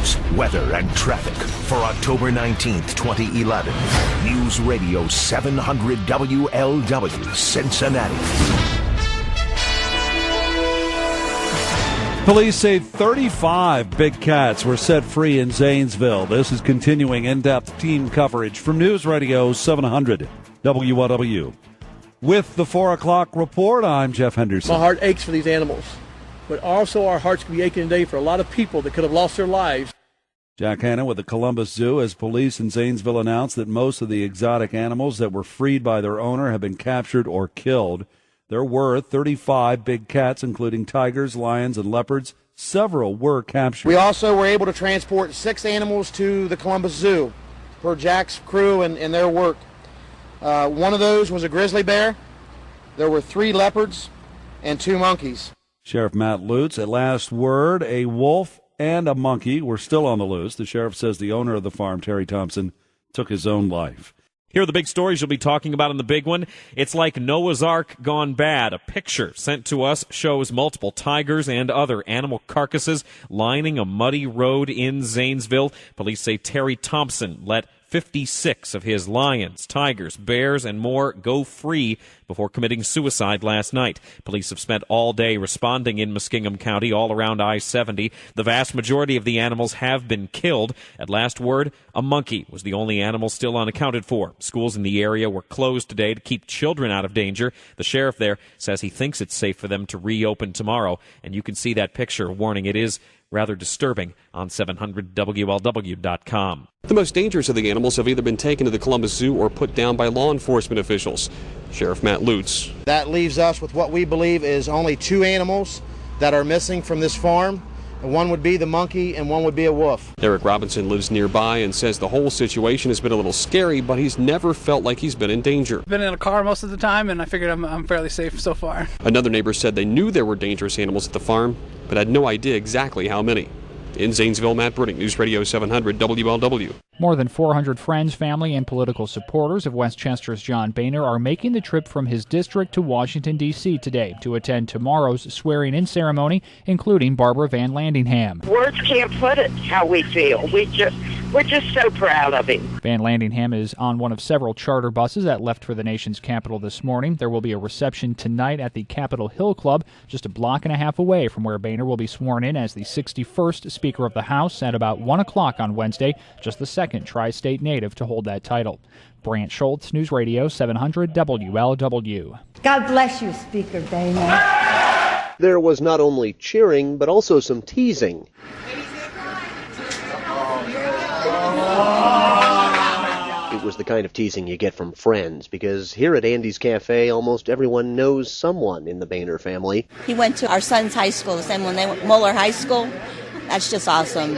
news, weather, and traffic for October 19th, 2011. News Radio 700 WLW, Cincinnati. Police say 35 big cats were set free in Zanesville. This is continuing in-depth team coverage from News Radio 700 WLW. With the 4 o'clock report, I'm Jeff Henderson. My heart aches for these animals, but also our hearts could be aching today for a lot of people that could have lost their lives. Jack Hanna with the Columbus Zoo as police in Zanesville announced that most of the exotic animals that were freed by their owner have been captured or killed. There were 35 big cats, including tigers, lions, and leopards. Several were captured. We also were able to transport 6 animals to the Columbus Zoo per Jack's crew and their work. One of those was a grizzly bear. There were 3 leopards and 2 monkeys. Sheriff Matt Lutz, at last word, a wolf and a monkey were still on the loose. The sheriff says the owner of the farm, Terry Thompson, took his own life. Here are the big stories you'll be talking about in the big one. It's like Noah's Ark gone bad. A picture sent to us shows multiple tigers and other animal carcasses lining a muddy road in Zanesville. Police say Terry Thompson let 56 of his lions, tigers, bears, and more go free before committing suicide last night. Police have spent all day responding in Muskingum County, all around I-70. The vast majority of the animals have been killed. At last word, a monkey was the only animal still unaccounted for. Schools in the area were closed today to keep children out of danger. The sheriff there says he thinks it's safe for them to reopen tomorrow, and you can see that picture warning it is rather disturbing on 700WLW.com. The most dangerous of the animals have either been taken to the Columbus Zoo or put down by law enforcement officials. Sheriff Matt Lutz. That leaves us with what we believe is only 2 animals that are missing from this farm. One would be the monkey and one would be a wolf. Eric Robinson lives nearby and says the whole situation has been a little scary, but he's never felt like he's been in danger. Been in a car most of the time, and I figured I'm fairly safe so far. Another neighbor said they knew there were dangerous animals at the farm, but had no idea exactly how many. In Zanesville, Matt Britting, News Radio 700 WLW. More than 400 friends, family, and political supporters of Westchester's John Boehner are making the trip from his district to Washington, D.C. today to attend tomorrow's swearing-in ceremony, including Barbara Van Landingham. Words can't put it how we feel. We're just so proud of him. Van Landingham is on one of several charter buses that left for the nation's capital this morning. There will be a reception tonight at the Capitol Hill Club, just a block and a half away from where Boehner will be sworn in as the 61st Speaker of the House at about 1 o'clock on Wednesday, just the second tri-state native to hold that title. Brant Schultz, News Radio 700 WLW. God bless you, Speaker Boehner. There was not only cheering, but also some teasing. It was the kind of teasing you get from friends, because here at Andy's Cafe, almost everyone knows someone in the Boehner family. He went to our son's high school, the same one they went, Moeller High School. That's just awesome.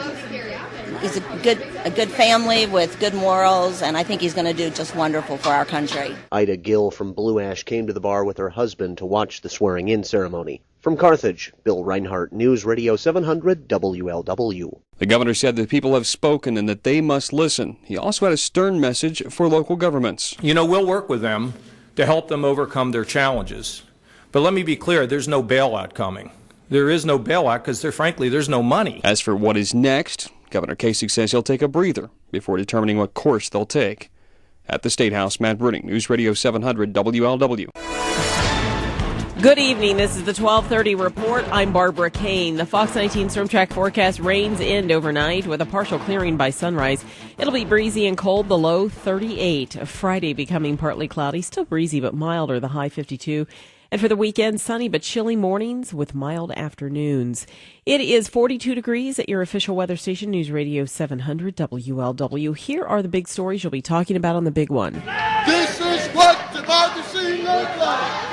He's a good family with good morals, and I think he's going to do just wonderful for our country. Ida Gill from Blue Ash came to the bar with her husband to watch the swearing-in ceremony. From Carthage, Bill Reinhart, News Radio 700 WLW. The governor said that people have spoken and that they must listen. He also had a stern message for local governments. We'll work with them to help them overcome their challenges. But let me be clear, there's no bailout coming. There is no bailout because, frankly, there's no money. As for what is next, Governor Kasich says he'll take a breather before determining what course they'll take. At the State House, Matt Britting, News Radio 700 WLW. Good evening. This is the 12:30 report. I'm Barbara Kane. The Fox 19 Storm Track forecast rains end overnight with a partial clearing by sunrise. It'll be breezy and cold, the low 38. Friday becoming partly cloudy, still breezy but milder, the high 52. And for the weekend, sunny but chilly mornings with mild afternoons. It is 42 degrees at your official weather station, News Radio 700 WLW. Here are the big stories you'll be talking about on the big one. This is what democracy looks like.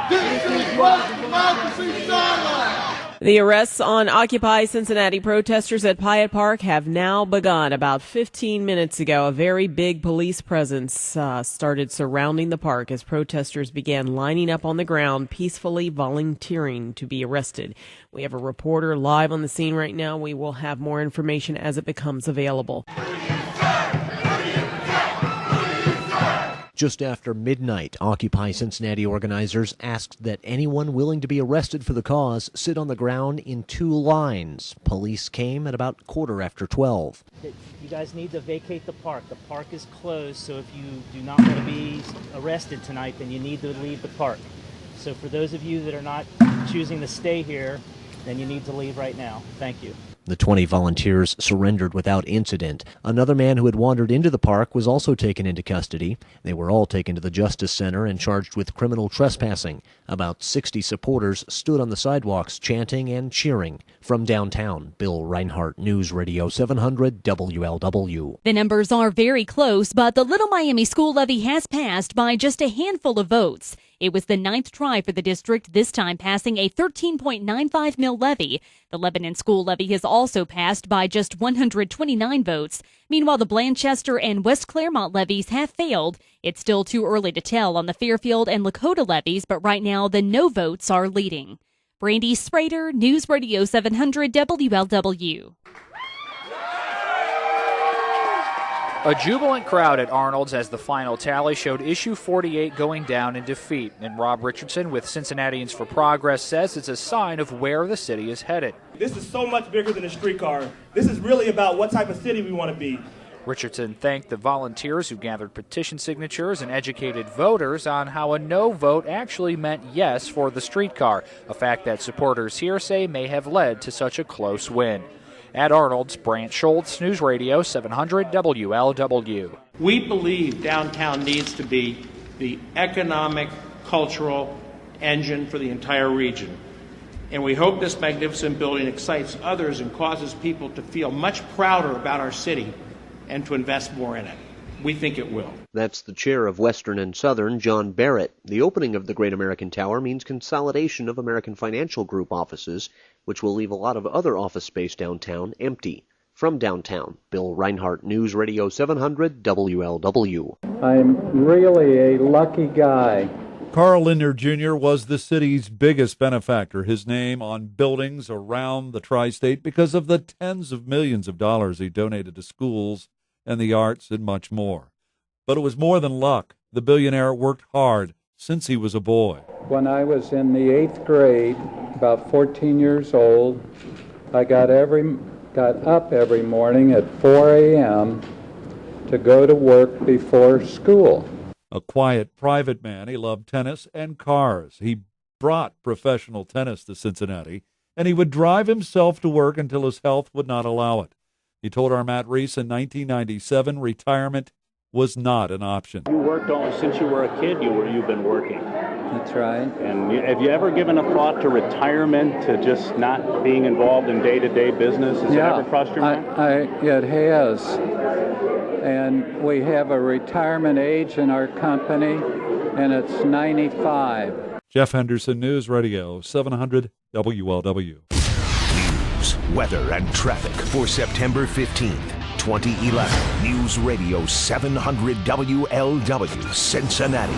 This is what democracy sounds like. The arrests on Occupy Cincinnati protesters at Pyatt Park have now begun. About 15 minutes ago, a very big police presence started surrounding the park as protesters began lining up on the ground, peacefully volunteering to be arrested. We have a reporter live on the scene right now. We will have more information as it becomes available. Just after midnight, Occupy Cincinnati organizers asked that anyone willing to be arrested for the cause sit on the ground in 2 lines. Police came at about 12:15. You guys need to vacate the park. The park is closed, so if you do not want to be arrested tonight, then you need to leave the park. So for those of you that are not choosing to stay here, then you need to leave right now. Thank you. The 20 volunteers surrendered without incident. Another man who had wandered into the park was also taken into custody. They were all taken to the Justice Center and charged with criminal trespassing. About 60 supporters stood on the sidewalks chanting and cheering. From downtown, Bill Reinhart, News Radio 700 WLW. The numbers are very close, but the Little Miami school levy has passed by just a handful of votes. It was the 9th try for the district, this time passing a $13.95 million levy. The Lebanon school levy has also passed by just 129 votes. Meanwhile, the Blanchester and West Claremont levies have failed. It's still too early to tell on the Fairfield and Lakota levies, but right now the no votes are leading. Brandy Sprader, News Radio 700 WLW. A jubilant crowd at Arnold's as the final tally showed issue 48 going down in defeat. And Rob Richardson with Cincinnatians for Progress says it's a sign of where the city is headed. This is so much bigger than a streetcar. This is really about what type of city we want to be. Richardson thanked the volunteers who gathered petition signatures and educated voters on how a no vote actually meant yes for the streetcar, a fact that supporters here say may have led to such a close win. At Arnold's, Brant Schultz, News Radio 700 WLW. We believe downtown needs to be the economic, cultural engine for the entire region. And we hope this magnificent building excites others and causes people to feel much prouder about our city and to invest more in it. We think it will. That's the chair of Western and Southern, John Barrett. The opening of the Great American Tower means consolidation of American Financial Group offices, which will leave a lot of other office space downtown empty. From downtown, Bill Reinhart, News Radio 700 WLW. I'm really a lucky guy. Carl Lindner Jr. was the city's biggest benefactor, his name on buildings around the tri-state because of the tens of millions of dollars he donated to schools and the arts and much more. But it was more than luck. The billionaire worked hard since he was a boy. When I was in the 8th grade, about 14 years old, I got up every morning at 4 a.m. to go to work before school. A quiet, private man, he loved tennis and cars. He brought professional tennis to Cincinnati, and he would drive himself to work until his health would not allow it. He told our Matt Reese in 1997 retirement was not an option. You worked since you were a kid, you've been working. That's right. And have you ever given a thought to retirement, to just not being involved in day-to-day business? Has it ever crossed your mind? It has. And we have a retirement age in our company, and it's 95. Jeff Henderson, News Radio 700 WLW. News, weather, and traffic for September 15th, 2011. News Radio 700 WLW, Cincinnati.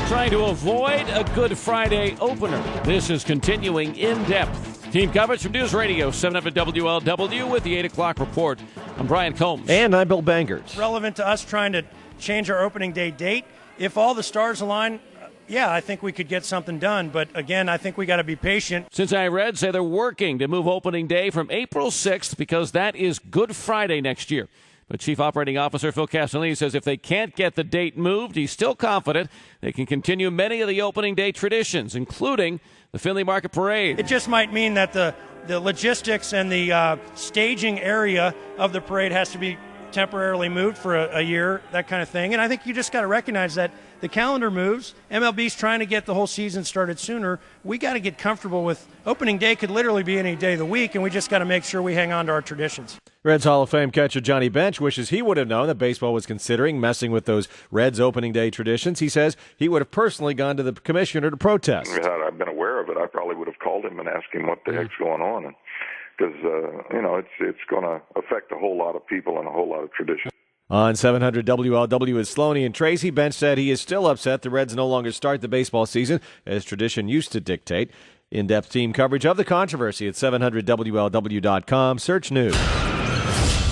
Trying to avoid a Good Friday opener. This is continuing in depth. Team coverage from News Radio 700 WLW with the 8 o'clock report. I'm Brian Combs. And I'm Bill Bangers. Relevant to us trying to change our opening day date. If all the stars align, yeah, I think we could get something done. But again, I think we got to be patient. Cincinnati Reds say they're working to move opening day from April 6th because that is Good Friday next year. But Chief Operating Officer Phil Castellini says if they can't get the date moved, he's still confident they can continue many of the opening day traditions, including the Finley Market Parade. It just might mean that the logistics and the staging area of the parade has to be temporarily moved for a year, that kind of thing. And I think you just got to recognize that the calendar moves. MLB's trying to get the whole season started sooner. We got to get comfortable with opening day could literally be any day of the week, and we just got to make sure we hang on to our traditions. Reds Hall of Fame catcher Johnny Bench wishes he would have known that baseball was considering messing with those Reds opening day traditions. He says he would have personally gone to the commissioner to protest. Had I been aware of it, I probably would have called him and asked him what the heck's going on. Because, it's going to affect a whole lot of people and a whole lot of traditions. On 700 WLW with Sloaney and Tracy, Bench said he is still upset the Reds no longer start the baseball season, as tradition used to dictate. In-depth team coverage of the controversy at 700WLW.com. Search news.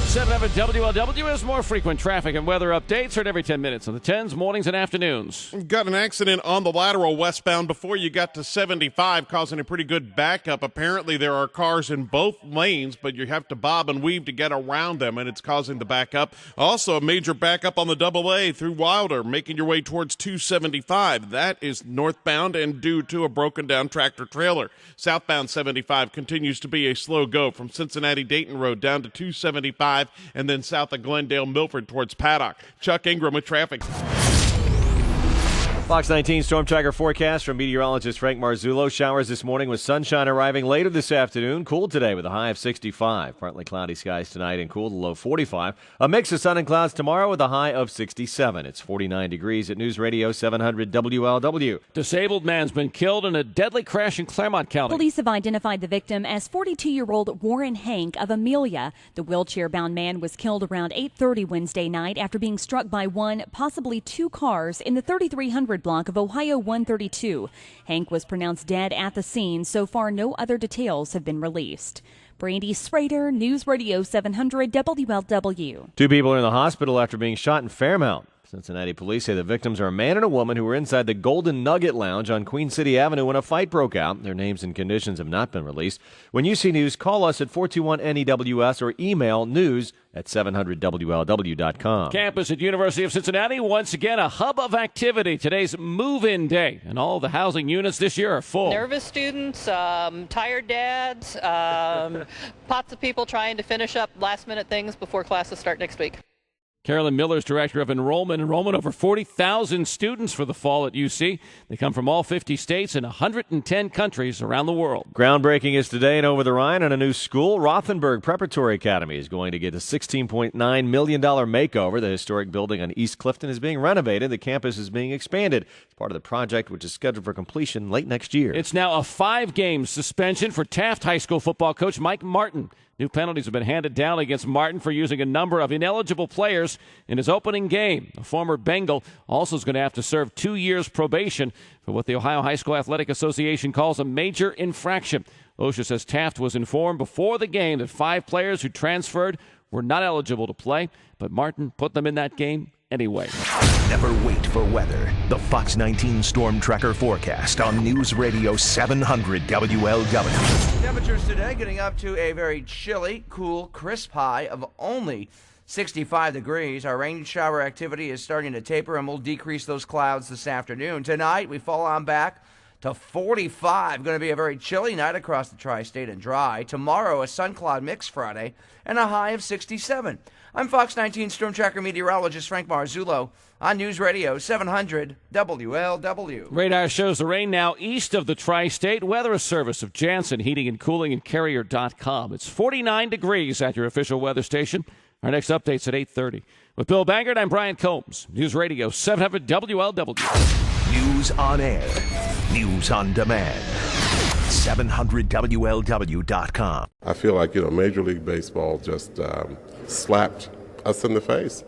700 WLW has more frequent traffic and weather updates heard every 10 minutes on the 10s, mornings, and afternoons. Got an accident on the lateral westbound before you got to 75, causing a pretty good backup. Apparently, there are cars in both lanes, but you have to bob and weave to get around them, and it's causing the backup. Also, a major backup on the AA through Wilder, making your way towards 275. That is northbound and due to a broken-down tractor-trailer. Southbound 75 continues to be a slow go from Cincinnati-Dayton Road down to 275. And then south of Glendale, Milford towards Paddock. Chuck Ingram with traffic. Fox 19 Storm Tracker forecast from meteorologist Frank Marzullo. Showers this morning with sunshine arriving later this afternoon. Cool today with a high of 65. Partly cloudy skies tonight and cool to low 45. A mix of sun and clouds tomorrow with a high of 67. It's 49 degrees at News Radio 700 WLW. Disabled man's been killed in a deadly crash in Claremont County. Police have identified the victim as 42-year-old Warren Hank of Amelia. The wheelchair-bound man was killed around 8:30 Wednesday night after being struck by one, possibly two cars in the 3300 block of Ohio 132. Hank was pronounced dead at the scene. So far, no other details have been released. Brandy Schrader, News Radio 700 WLW. Two people are in the hospital after being shot in Fairmount. Cincinnati police say the victims are a man and a woman who were inside the Golden Nugget Lounge on Queen City Avenue when a fight broke out. Their names and conditions have not been released. When you see news, call us at 421-NEWS or email news@700WLW.com. Campus at University of Cincinnati, once again a hub of activity. Today's move-in day, and all the housing units this year are full. Nervous students, tired dads, lots of people trying to finish up last-minute things before classes start next week. Carolyn Miller's director of enrollment. Enrollment over 40,000 students for the fall at UC. They come from all 50 states and 110 countries around the world. Groundbreaking is today and over the Rhine on a new school. Rothenberg Preparatory Academy is going to get a $16.9 million makeover. The historic building on East Clifton is being renovated. The campus is being expanded. It's part of the project, which is scheduled for completion late next year. It's now a 5-game suspension for Taft High School football coach Mike Martin. New penalties have been handed down against Martin for using a number of ineligible players in his opening game. A former Bengal also is going to have to serve 2 years probation for what the Ohio High School Athletic Association calls a major infraction. OSHA says Taft was informed before the game that 5 players who transferred were not eligible to play, but Martin put them in that game anyway. Never wait for weather. The Fox 19 Storm Tracker forecast on News Radio 700 WLW. Temperatures today getting up to a very chilly, cool, crisp high of only 65 degrees. Our rain shower activity is starting to taper, and we'll decrease those clouds this afternoon. Tonight, we fall on back to 45. Going to be a very chilly night across the tri-state and dry. Tomorrow, a sun-cloud mix Friday, and a high of 67. I'm Fox 19 Storm Tracker meteorologist Frank Marzullo on News Radio 700 WLW. Radar shows the rain now east of the tri-state. Weather service of Jansen Heating and Cooling and Carrier.com. It's 49 degrees at your official weather station. Our next update's at 8:30. With Bill Bangert, I'm Brian Combs. News Radio 700 WLW. News on air. News on demand. 700WLW.com. I feel like, Major League Baseball just slapped us in the face,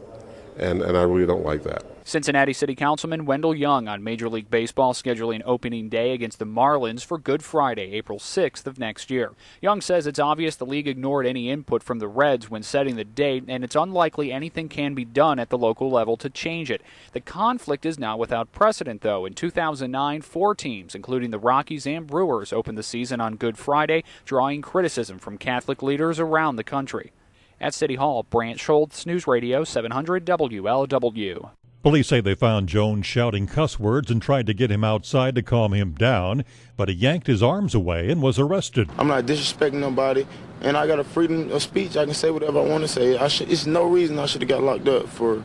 and I really don't like that. Cincinnati City Councilman Wendell Young on Major League Baseball scheduling opening day against the Marlins for Good Friday, April 6th of next year. Young says it's obvious the league ignored any input from the Reds when setting the date, and it's unlikely anything can be done at the local level to change it. The conflict is now without precedent, though. In 2009, 4 teams, including the Rockies and Brewers, opened the season on Good Friday, drawing criticism from Catholic leaders around the country. At City Hall, Brant Schultz, News Radio 700 WLW. Police say they found Jones shouting cuss words and tried to get him outside to calm him down, but he yanked his arms away and was arrested. I'm not disrespecting nobody, and I got a freedom of speech. I can say whatever I want to say. It's no reason I should have got locked up for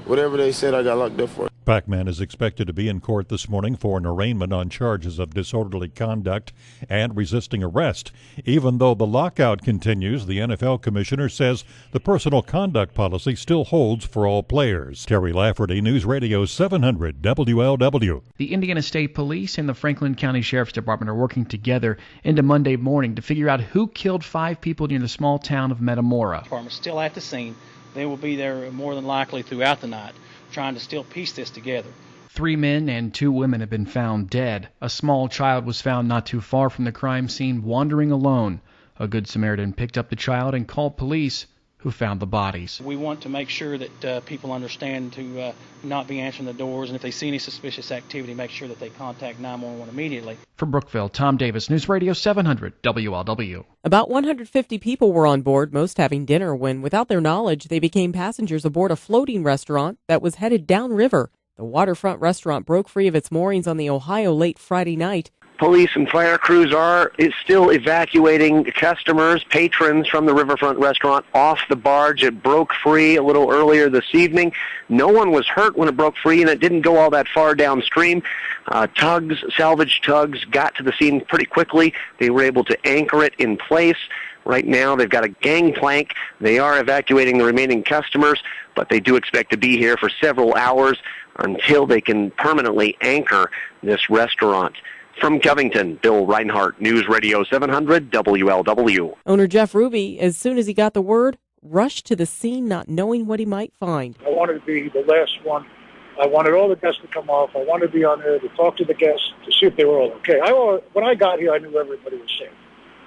whatever they said I got locked up for. Pac-Man is expected to be in court this morning for an arraignment on charges of disorderly conduct and resisting arrest. Even though the lockout continues, the NFL commissioner says the personal conduct policy still holds for all players. Terry Lafferty, News Radio 700 WLW. The Indiana State Police and the Franklin County Sheriff's Department are working together into Monday morning to figure out who killed 5 people near the small town of Metamora. Department's still at the scene. They will be there more than likely throughout the night, trying to still piece this together. 3 men and 2 women have been found dead. A small child was found not too far from the crime scene, wandering alone. A Good Samaritan picked up the child and called police, who found the bodies. We want to make sure that people understand to not be answering the doors, and if they see any suspicious activity, make sure that they contact 911 immediately. From Brookville, Tom Davis, News Radio 700 WLW. About 150 people were on board, most having dinner, when, without their knowledge, they became passengers aboard a floating restaurant that was headed downriver. The waterfront restaurant broke free of its moorings on the Ohio late Friday night. Police and fire crews is still evacuating customers, patrons from the riverfront restaurant off the barge. It broke free a little earlier this evening. No one was hurt when it broke free, and it didn't go all that far downstream. Salvage tugs got to the scene pretty quickly. They were able to anchor it in place. Right now, they've got a gangplank. They are evacuating the remaining customers, but they do expect to be here for several hours until they can permanently anchor this restaurant. From Covington, Bill Reinhart, News Radio 700 WLW. Owner Jeff Ruby, as soon as he got the word, rushed to the scene not knowing what he might find. I wanted to be the last one. I wanted all the guests to come off. I wanted to be on there to talk to the guests to see if they were all okay. When I got here, I knew everybody was safe.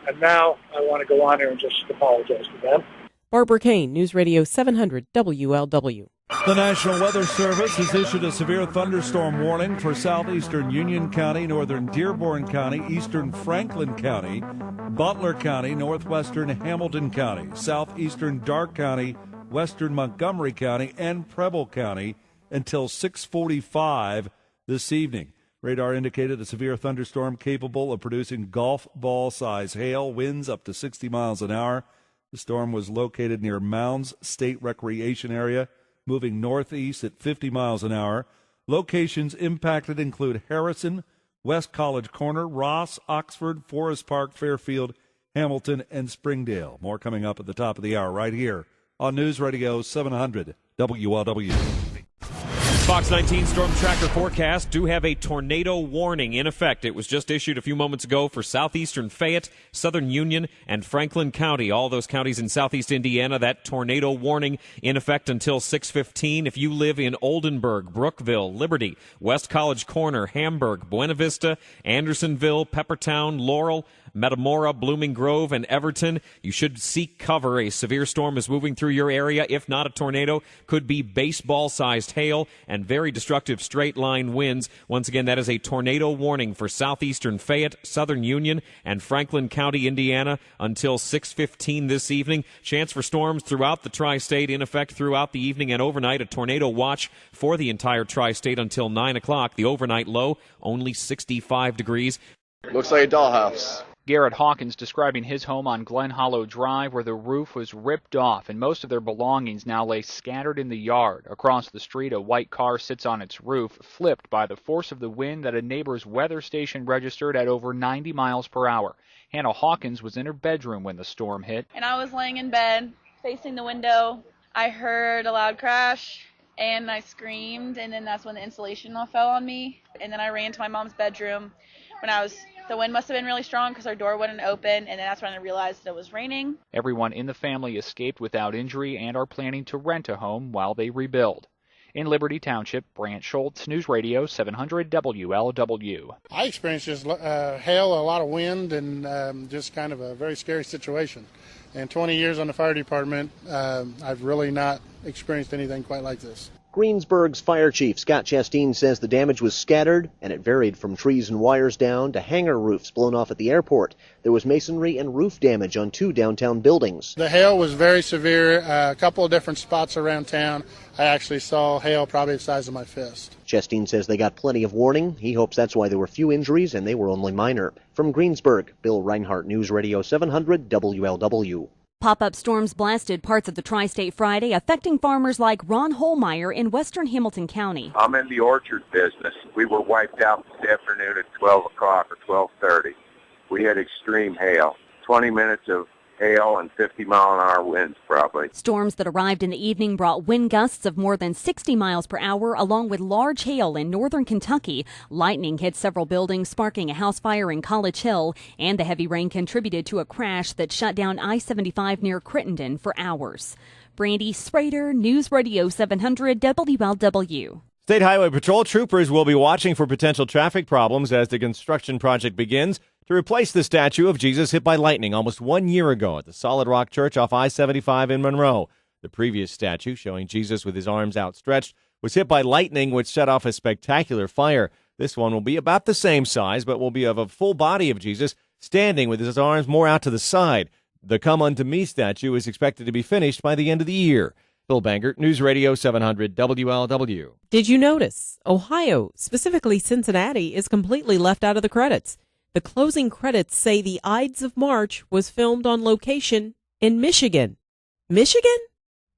And now I want to go on there and just apologize to them. Barbara Kane, News Radio 700 WLW. The National Weather Service has issued a severe thunderstorm warning for southeastern Union County, northern Dearborn County, eastern Franklin County, Butler County, northwestern Hamilton County, southeastern Darke County, western Montgomery County, and Preble County until 6:45 this evening. Radar indicated a severe thunderstorm capable of producing golf ball-size hail, winds up to 60 miles an hour. The storm was located near Mounds State Recreation Area, moving northeast at 50 miles an hour. Locations impacted include Harrison, West College Corner, Ross, Oxford, Forest Park, Fairfield, Hamilton, and Springdale. More coming up at the top of the hour right here on News Radio 700 WLW. Fox 19 Storm Tracker forecast do have a tornado warning in effect. It was just issued a few moments ago for southeastern Fayette, southern Union, and Franklin County. All those counties in southeast Indiana, that tornado warning in effect until 6:15. If you live in Oldenburg, Brookville, Liberty, West College Corner, Hamburg, Buena Vista, Andersonville, Peppertown, Laurel, Metamora, Blooming Grove, and Everton, you should seek cover. A severe storm is moving through your area. If not a tornado, could be baseball-sized hail and very destructive straight-line winds. Once again, that is a tornado warning for southeastern Fayette, southern Union, and Franklin County, Indiana, until 6:15 this evening. Chance for storms throughout the tri-state in effect throughout the evening and overnight. A tornado watch for the entire tri-state until 9 o'clock. The overnight low, only 65 degrees. Looks like a dollhouse. Garrett Hawkins describing his home on Glen Hollow Drive, where the roof was ripped off and most of their belongings now lay scattered in the yard. Across the street, a white car sits on its roof, flipped by the force of the wind that a neighbor's weather station registered at over 90 miles per hour. Hannah Hawkins was in her bedroom when the storm hit. And I was laying in bed, facing the window. I heard a loud crash, and I screamed, and then that's when the insulation all fell on me. And then I ran to my mom's bedroom. The wind must have been really strong because our door wouldn't open, and then that's when I realized that it was raining. Everyone in the family escaped without injury and are planning to rent a home while they rebuild. In Liberty Township, Brant Schultz, News Radio 700 WLW. I experienced just hail, a lot of wind, and just kind of a very scary situation. In 20 years on the fire department, I've really not experienced anything quite like this. Greensburg's fire chief Scott Chasteen says the damage was scattered, and it varied from trees and wires down to hangar roofs blown off at the airport. There was masonry and roof damage on 2 downtown buildings. The hail was very severe. A couple of different spots around town, I actually saw hail probably the size of my fist. Chasteen says they got plenty of warning. He hopes that's why there were few injuries and they were only minor. From Greensburg, Bill Reinhart, News Radio 700 WLW. Pop-up storms blasted parts of the tri-state Friday, affecting farmers like Ron Holmeyer in western Hamilton County. I'm in the orchard business. We were wiped out this afternoon at 12 o'clock or 12:30. We had extreme hail, 20 minutes of hail and 50-mile-an-hour winds probably. Storms that arrived in the evening brought wind gusts of more than 60 miles per hour, along with large hail in northern Kentucky. Lightning hit several buildings, sparking a house fire in College Hill, and the heavy rain contributed to a crash that shut down I-75 near Crittenden for hours. Brandy Sprader, News Radio 700 WLW. State Highway Patrol troopers will be watching for potential traffic problems as the construction project begins to replace the statue of Jesus hit by lightning almost 1 year ago at the Solid Rock Church off I-75 in Monroe. The previous statue, showing Jesus with his arms outstretched, was hit by lightning, which set off a spectacular fire. This one will be about the same size, but will be of a full body of Jesus standing with his arms more out to the side. The Come Unto Me statue is expected to be finished by the end of the year. Bill Bangert, News Radio 700 WLW. Did you notice? Ohio, specifically Cincinnati, is completely left out of the credits. The closing credits say the Ides of March was filmed on location in Michigan. Michigan?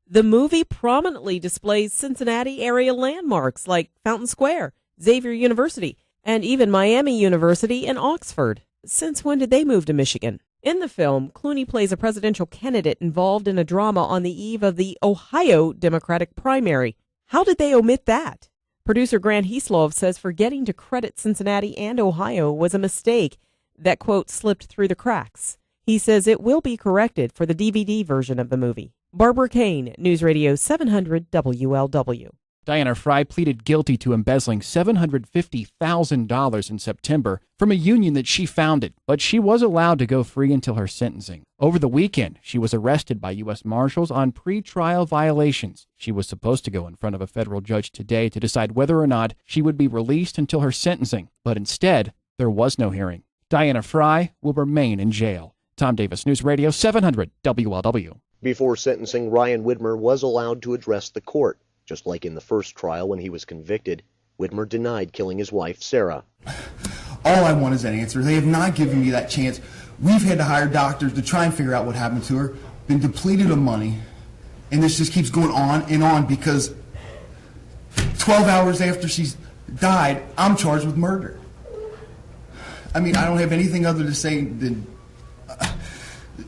The movie prominently displays Cincinnati area landmarks like Fountain Square, Xavier University, and even Miami University and Oxford. Since when did they move to Michigan? In the film, Clooney plays a presidential candidate involved in a drama on the eve of the Ohio Democratic primary. How did they omit that? Producer Grant Heslov says forgetting to credit Cincinnati and Ohio was a mistake that, quote, slipped through the cracks. He says it will be corrected for the DVD version of the movie. Barbara Kane, News Radio 700 WLW. Diana Fry pleaded guilty to embezzling $750,000 in September from a union that she founded, but she was allowed to go free until her sentencing. Over the weekend, she was arrested by U.S. Marshals on pretrial violations. She was supposed to go in front of a federal judge today to decide whether or not she would be released until her sentencing, but instead, there was no hearing. Diana Fry will remain in jail. Tom Davis, News Radio 700 WLW. Before sentencing, Ryan Widmer was allowed to address the court. Just like in the first trial when he was convicted, Widmer denied killing his wife, Sarah. All I want is an answer. They have not given me that chance. We've had to hire doctors to try and figure out what happened to her, been depleted of money, and this just keeps going on and on because 12 hours after she's died, I'm charged with murder. I mean, I don't have anything other to say than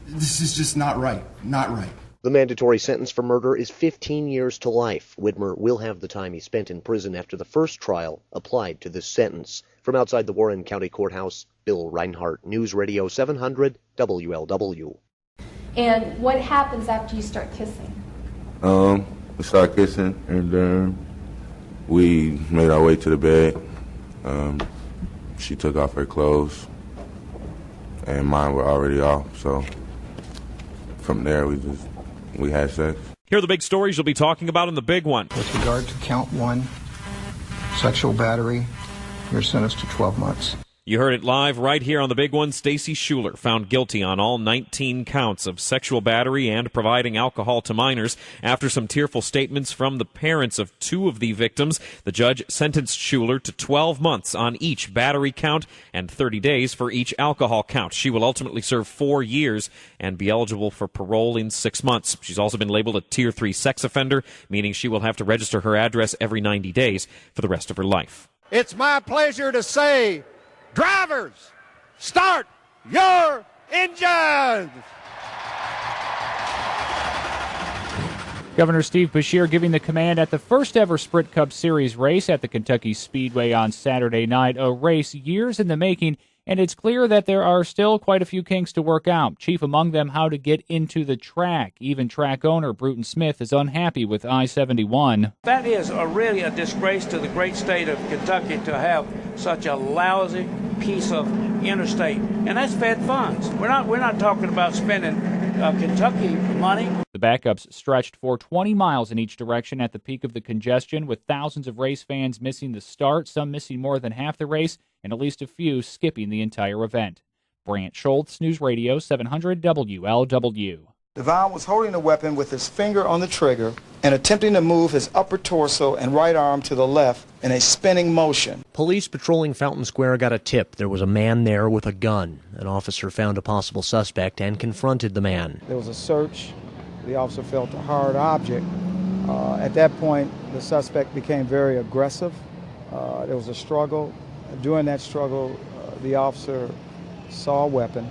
this is just not right, not right. The mandatory sentence for murder is 15 years to life. Widmer will have the time he spent in prison after the first trial applied to this sentence. From outside the Warren County Courthouse, Bill Reinhart, News Radio 700 WLW. And what happens after you start kissing? We started kissing, and then we made our way to the bed. She took off her clothes, and mine were already off, so from there we had sex. Here are the big stories you'll be talking about in the big one. With regard to count 1, sexual battery, you're sentenced to 12 months. You heard it live right here on the big one. Stacy Schuler found guilty on all 19 counts of sexual battery and providing alcohol to minors. After some tearful statements from the parents of 2 of the victims, the judge sentenced Schuler to 12 months on each battery count and 30 days for each alcohol count. She will ultimately serve 4 years and be eligible for parole in 6 months. She's also been labeled a Tier 3 sex offender, meaning she will have to register her address every 90 days for the rest of her life. It's my pleasure to say, drivers, start your engines! Governor Steve Beshear giving the command at the first ever Sprint Cup Series race at the Kentucky Speedway on Saturday night, a race years in the making, and it's clear that there are still quite a few kinks to work out. Chief among them, how to get into the track. Even track owner Bruton Smith is unhappy with I-71. That is really a disgrace to the great state of Kentucky to have such a lousy piece of interstate, and that's Fed funds. We're not talking about spending Kentucky money. The backups stretched for 20 miles in each direction at the peak of the congestion, with thousands of race fans missing the start, some missing more than half the race, and at least a few skipping the entire event. Brant Schultz, News Radio 700 WLW. Devon was holding the weapon with his finger on the trigger and attempting to move his upper torso and right arm to the left in a spinning motion. Police patrolling Fountain Square got a tip there was a man there with a gun. An officer found a possible suspect and confronted the man. There was a search. The officer felt a hard object. At that point, the suspect became very aggressive. There was a struggle. During that struggle, the officer saw a weapon,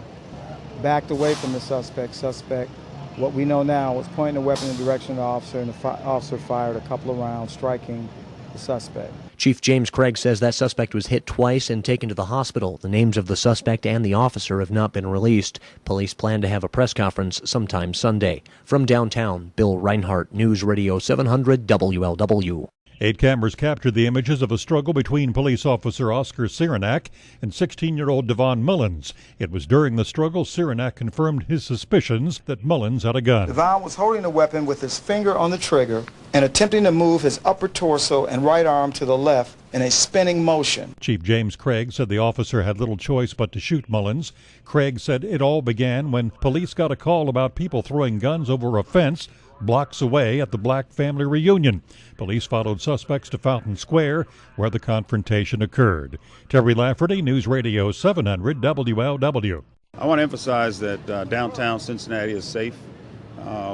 backed away from the suspect. What we know now was pointing the weapon in the direction of the officer, and the officer fired a couple of rounds, striking the suspect. Chief James Craig says that suspect was hit twice and taken to the hospital. The names of the suspect and the officer have not been released. Police plan to have a press conference sometime Sunday. From downtown, Bill Reinhart, News Radio 700 WLW. 8 cameras captured the images of a struggle between police officer Oscar Cyranak and 16-year-old Devon Mullins. It was during the struggle Cyranak confirmed his suspicions that Mullins had a gun. Devon was holding the weapon with his finger on the trigger and attempting to move his upper torso and right arm to the left in a spinning motion. Chief James Craig said the officer had little choice but to shoot Mullins. Craig said it all began when police got a call about people throwing guns over a fence blocks away at the Black family reunion. Police followed suspects to Fountain Square, where the confrontation occurred. Terry Lafferty, News Radio 700 WLW. I want to emphasize that downtown Cincinnati is safe.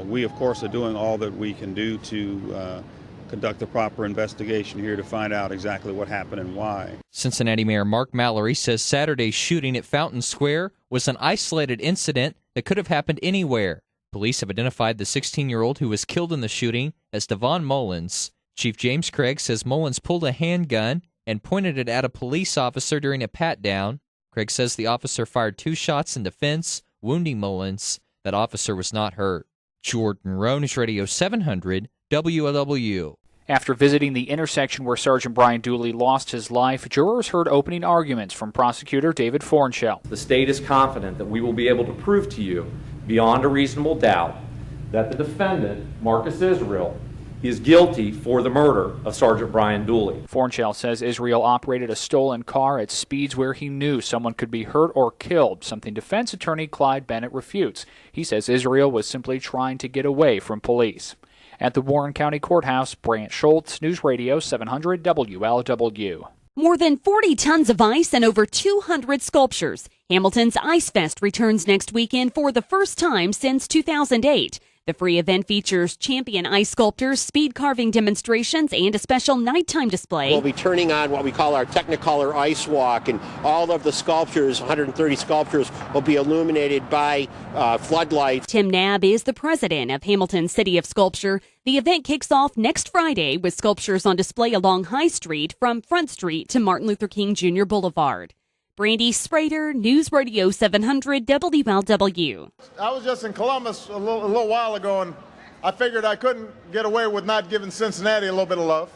We, of course, are doing all that we can do to conduct the proper investigation here to find out exactly what happened and why. Cincinnati Mayor Mark Mallory says Saturday's shooting at Fountain Square was an isolated incident that could have happened anywhere. Police have identified the 16-year-old who was killed in the shooting as Devon Mullins. Chief James Craig says Mullins pulled a handgun and pointed it at a police officer during a pat-down. Craig says the officer fired 2 shots in defense, wounding Mullins. That officer was not hurt. Jordan Rowe, News Radio 700 WLW. After visiting the intersection where Sergeant Brian Dooley lost his life, jurors heard opening arguments from prosecutor David Fornshell. The state is confident that we will be able to prove to you, beyond a reasonable doubt, that the defendant, Marcus Israel, is guilty for the murder of Sergeant Brian Dooley. Fornshell says Israel operated a stolen car at speeds where he knew someone could be hurt or killed, something defense attorney Clyde Bennett refutes. He says Israel was simply trying to get away from police. At the Warren County Courthouse, Brant Schultz, News Radio 700 WLW. More than 40 tons of ice and over 200 sculptures. Hamilton's Ice Fest returns next weekend for the first time since 2008. The free event features champion ice sculptors, speed carving demonstrations, and a special nighttime display. We'll be turning on what we call our Technicolor Ice Walk, and all of the sculptures, 130 sculptures, will be illuminated by floodlights. Tim Knabb is the president of Hamilton City of Sculpture. The event kicks off next Friday with sculptures on display along High Street from Front Street to Martin Luther King Jr. Boulevard. Brandy Sprader, News Radio 700 WLW. I was just in Columbus a little while ago, and I figured I couldn't get away with not giving Cincinnati a little bit of love.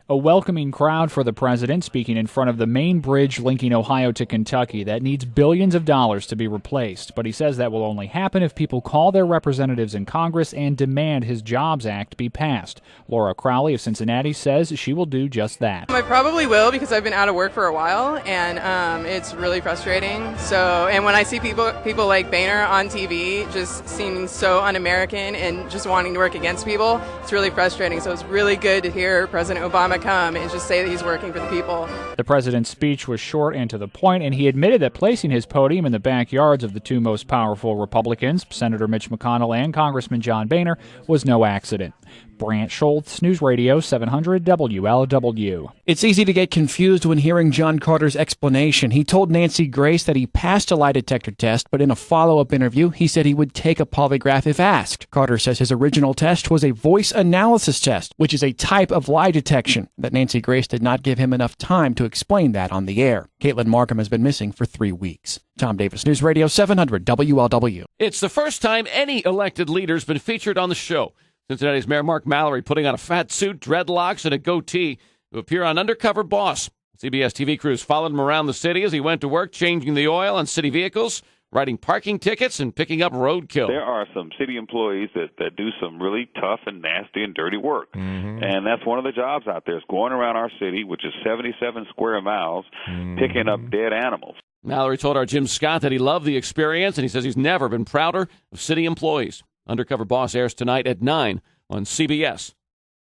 A welcoming crowd for the president speaking in front of the main bridge linking Ohio to Kentucky that needs billions of dollars to be replaced. But he says that will only happen if people call their representatives in Congress and demand his Jobs Act be passed. Laura Crowley of Cincinnati says she will do just that. I probably will because I've been out of work for a while, and it's really frustrating. And when I see people like Boehner on TV just seeming so un-American and just wanting to work against people, it's really frustrating. So it's really good to hear President Obama come and just say that he's working for the people. The president's speech was short and to the point, and he admitted that placing his podium in the backyards of the 2 most powerful Republicans, Senator Mitch McConnell and Congressman John Boehner, was no accident. Brant Schultz, News Radio 700 WLW. It's easy to get confused when hearing John Carter's explanation. He told Nancy Grace that he passed a lie detector test, but in a follow-up interview, he said he would take a polygraph if asked. Carter says his original test was a voice analysis test, which is a type of lie detection, that Nancy Grace did not give him enough time to explain that on the air. Caitlin Markham has been missing for 3 weeks. Tom Davis, News Radio 700 WLW. It's the first time any elected leader's been featured on the show. Cincinnati's Mayor Mark Mallory putting on a fat suit, dreadlocks, and a goatee to appear on Undercover Boss. CBS TV crews followed him around the city as he went to work changing the oil on city vehicles, writing parking tickets, and picking up roadkill. There are some city employees that do some really tough and nasty and dirty work. Mm-hmm. And that's one of the jobs out there, is going around our city, which is 77 square miles, picking up dead animals. Mallory told our Jim Scott that he loved the experience, and he says he's never been prouder of city employees. Undercover Boss airs tonight at 9 on CBS.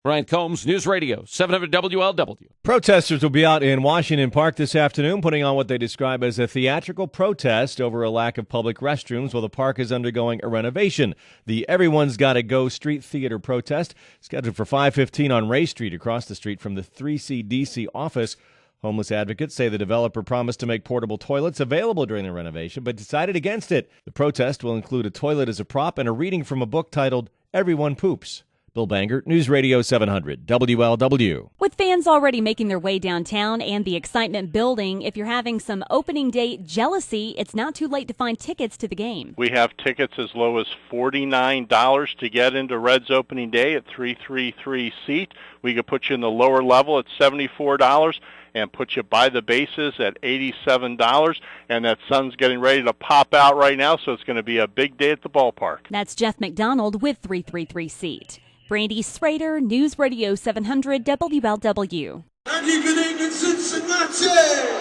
Brian Combs, News Radio 700 WLW. Protesters will be out in Washington Park this afternoon putting on what they describe as a theatrical protest over a lack of public restrooms while the park is undergoing a renovation. The Everyone's Gotta Go street theater protest scheduled for 5:15 on Ray Street across the street from the 3CDC office. Homeless advocates say the developer promised to make portable toilets available during the renovation, but decided against it. The protest will include a toilet as a prop and a reading from a book titled Everyone Poops. Bill Bangert, News Radio 700, WLW. With fans already making their way downtown and the excitement building, if you're having some opening day jealousy, it's not too late to find tickets to the game. We have tickets as low as $49 to get into Reds opening day at 333 seat. We could put you in the lower level at $74 and put you by the bases at $87. And that sun's getting ready to pop out right now, so it's going to be a big day at the ballpark. That's Jeff McDonald with 333 seat. Brandy Schrader, News Radio 700 WLW. Good evening, Cincinnati!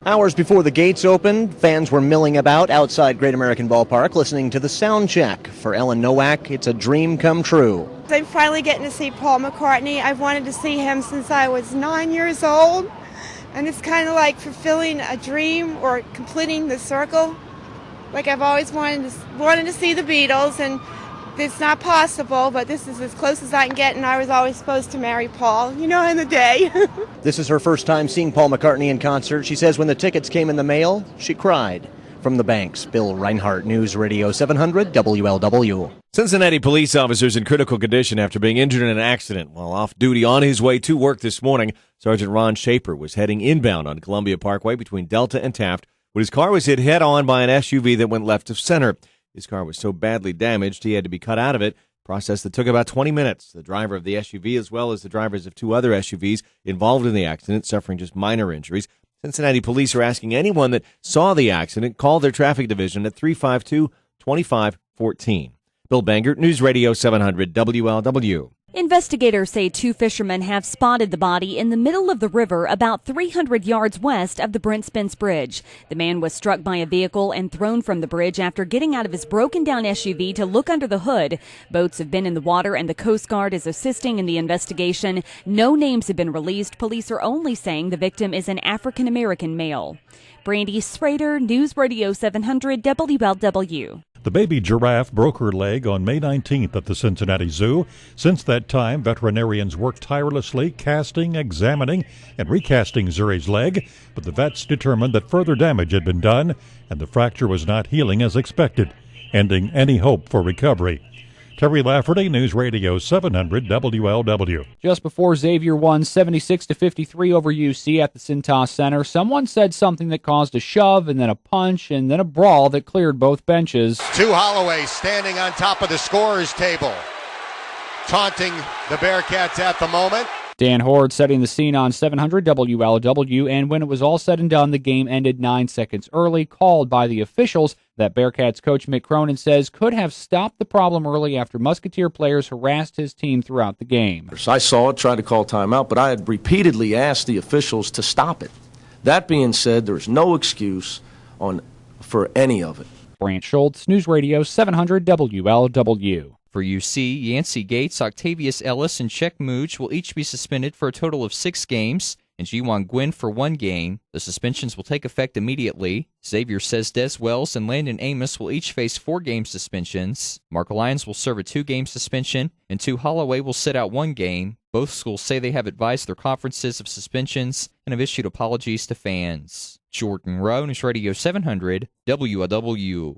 Hours before the gates opened, fans were milling about outside Great American Ballpark listening to the sound check. For Ellen Nowak, it's a dream come true. I'm finally getting to see Paul McCartney. I've wanted to see him since I was 9 years old, and it's kind of like fulfilling a dream or completing the circle. Like I've always wanted to see the Beatles, and it's not possible, but this is as close as I can get, and I was always supposed to marry Paul, in the day. This is her first time seeing Paul McCartney in concert. She says when the tickets came in the mail, she cried. From the banks, Bill Reinhart, News Radio 700 WLW. Cincinnati police officers in critical condition after being injured in an accident while off duty on his way to work this morning. Sergeant Ron Shaper was heading inbound on Columbia Parkway between Delta and Taft when his car was hit head-on by an SUV that went left of center. His car was so badly damaged he had to be cut out of it, process that took about 20 minutes. The driver of the SUV, as well as the drivers of two other SUVs involved in the accident, suffering just minor injuries. Cincinnati police are asking anyone that saw the accident, call their traffic division at 352-2514. Bill Bangert, News Radio 700 WLW. Investigators say two fishermen have spotted the body in the middle of the river about 300 yards west of the Brent Spence Bridge. The man was struck by a vehicle and thrown from the bridge after getting out of his broken-down SUV to look under the hood. Boats have been in the water, and the Coast Guard is assisting in the investigation. No names have been released. Police are only saying the victim is an African-American male. Brandy Schrader, News Radio 700 WLW. The baby giraffe broke her leg on May 19th at the Cincinnati Zoo. Since that time, veterinarians worked tirelessly casting, examining, and recasting Zuri's leg, but the vets determined that further damage had been done and the fracture was not healing as expected, ending any hope for recovery. Terry Lafferty, News Radio 700 WLW. Just before Xavier won 76-53 over UC at the Cintas Center, someone said something that caused a shove and then a punch and then a brawl that cleared both benches. Stu Holloway standing on top of the scorer's table, taunting the Bearcats at the moment. Dan Horde setting the scene on 700 WLW, and when it was all said and done, the game ended 9 seconds early, called by the officials that Bearcats coach Mick Cronin says could have stopped the problem early after Musketeer players harassed his team throughout the game. I saw it, tried to call timeout, but I had repeatedly asked the officials to stop it. That being said, there's no excuse for any of it. Brant Schultz, News Radio 700 WLW. For UC, Yancey Gates, Octavius Ellis, and Czech Mooch will each be suspended for a total of 6 games, and Jiwon Gwyn for 1 game. The suspensions will take effect immediately. Xavier says Des Wells and Landon Amos will each face 4-game suspensions. Mark Lyons will serve a 2-game suspension, and Stu Holloway will sit out 1 game. Both schools say they have advised their conferences of suspensions and have issued apologies to fans. Jordan Rowe, News Radio 700 WLW.